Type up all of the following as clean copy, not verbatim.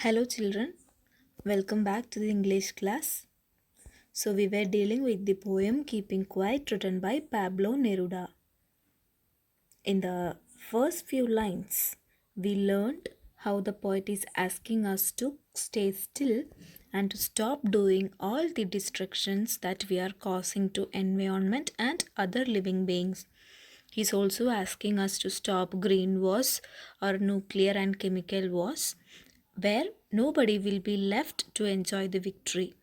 Hello, children. Welcome back to the English class. So, we were dealing with the poem Keeping Quiet written by Pablo Neruda. In the first few lines, we learned how the poet is asking us to stay still and to stop doing all the distractions that we are causing to environment and other living beings. He's also asking us to stop green wars or nuclear and chemical wars where nobody will be left to enjoy the victory.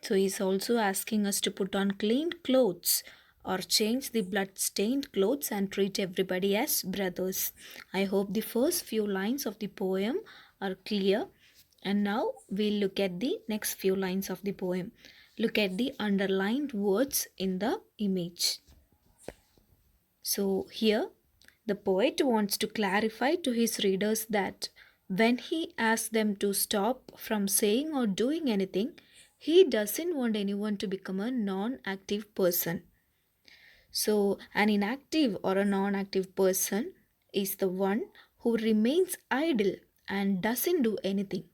So he's also asking us to put on clean clothes or change the blood stained clothes and treat everybody as brothers. I hope the first few lines of the poem are clear. And now we'll look at the next few lines of the poem. Look at the underlined words in the image. So here the poet wants to clarify to his readers that when he asks them to stop from saying or doing anything, he doesn't want anyone to become a non active person. So, an inactive or a non active person is the one who remains idle and doesn't do anything.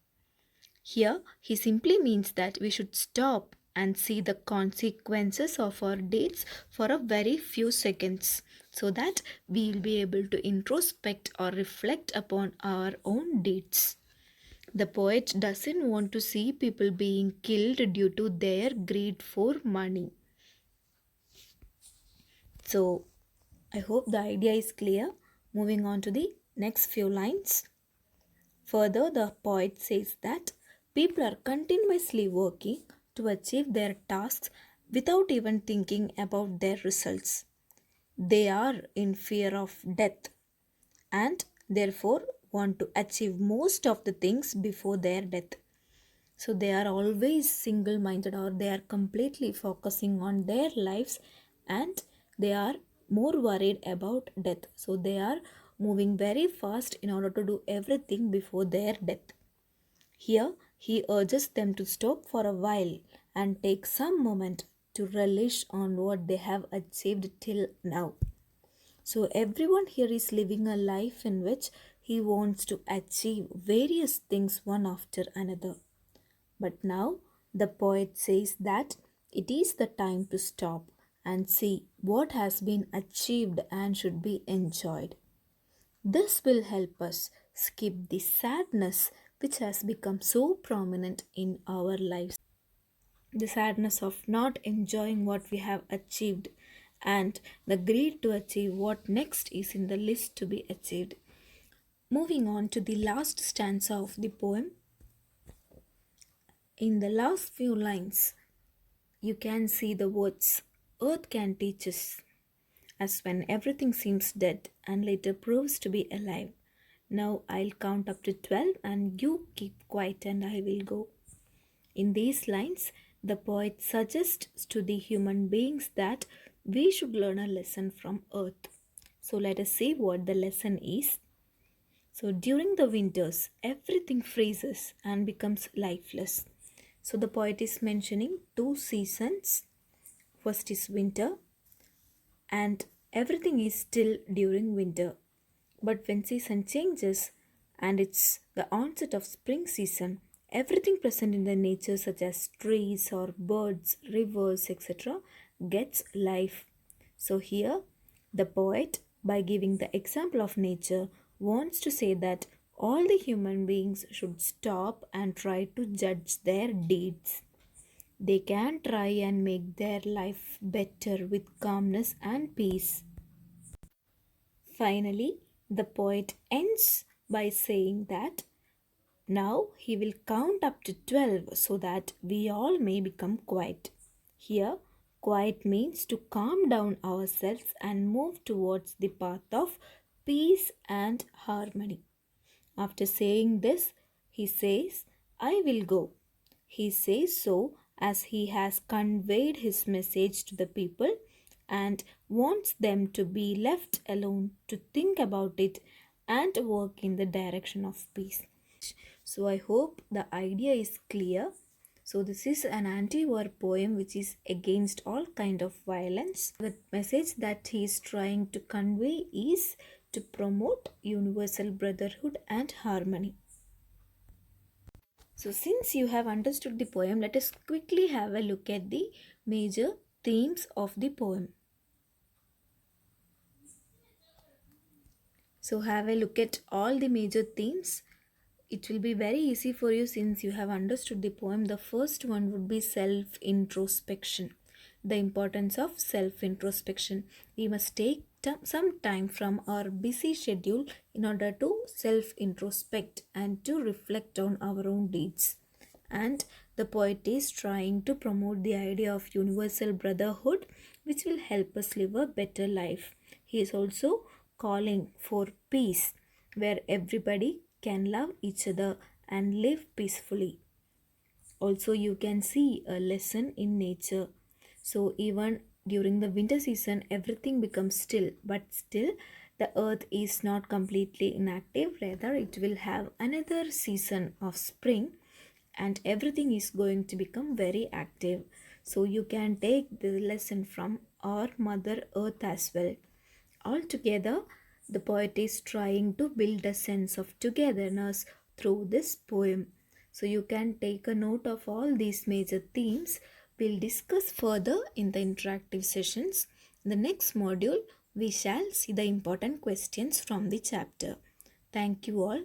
Here, he simply means that we should stop and see the consequences of our deeds for a very few seconds so that we will be able to introspect or reflect upon our own deeds. The poet doesn't want to see people being killed due to their greed for money. So, I hope the idea is clear. Moving on to the next few lines. Further, the poet says that people are continuously working to achieve their tasks without even thinking about their results. They are in fear of death and therefore want to achieve most of the things before their death. So they are always single minded or they are completely focusing on their lives and they are more worried about death. So they are moving very fast in order to do everything before their death. Here he urges them to stop for a while and take some moment to relish on what they have achieved till now. So everyone here is living a life in which he wants to achieve various things one after another. But now the poet says that it is the time to stop and see what has been achieved and should be enjoyed. This will help us skip the sadness which has become so prominent in our lives. The sadness of not enjoying what we have achieved and the greed to achieve what next is in the list to be achieved. Moving on to the last stanza of the poem. In the last few lines, you can see the words, Earth can teach us, as when everything seems dead and later proves to be alive. Now I'll count up to 12 and you keep quiet and I will go. In these lines, the poet suggests to the human beings that we should learn a lesson from Earth. So let us see what the lesson is. So during the winters, everything freezes and becomes lifeless. So the poet is mentioning two seasons. First is winter, and everything is still during winter. But when season changes and it's the onset of spring season, everything present in the nature such as trees or birds, rivers, etc. gets life. So here the poet, by giving the example of nature, wants to say that all the human beings should stop and try to judge their deeds. They can try and make their life better with calmness and peace. Finally, the poet ends by saying that now he will count up to 12 so that we all may become quiet. Here, quiet means to calm down ourselves and move towards the path of peace and harmony. After saying this, he says, I will go. He says so as he has conveyed his message to the people and wants them to be left alone to think about it and work in the direction of peace. So I hope the idea is clear. So this is an anti-war poem which is against all kind of violence. The message that he is trying to convey is to promote universal brotherhood and harmony. So, since you have understood the poem, let us quickly have a look at the major themes of the poem. So, have a look at all the major themes. It will be very easy for you since you have understood the poem. The first one would be self introspection. The importance of self introspection. We must take some time from our busy schedule in order to self introspect and to reflect on our own deeds. And the poet is trying to promote the idea of universal brotherhood, which will help us live a better life. He is also calling for peace, where everybody can love each other and live peacefully. Also, you can see a lesson in nature. So, even during the winter season, everything becomes still, but still, the earth is not completely inactive, rather, it will have another season of spring and everything is going to become very active. So, you can take the lesson from our Mother Earth as well. Altogether, the poet is trying to build a sense of togetherness through this poem. So, you can take a note of all these major themes. We'll discuss further in the interactive sessions. In the next module, we shall see the important questions from the chapter. Thank you all.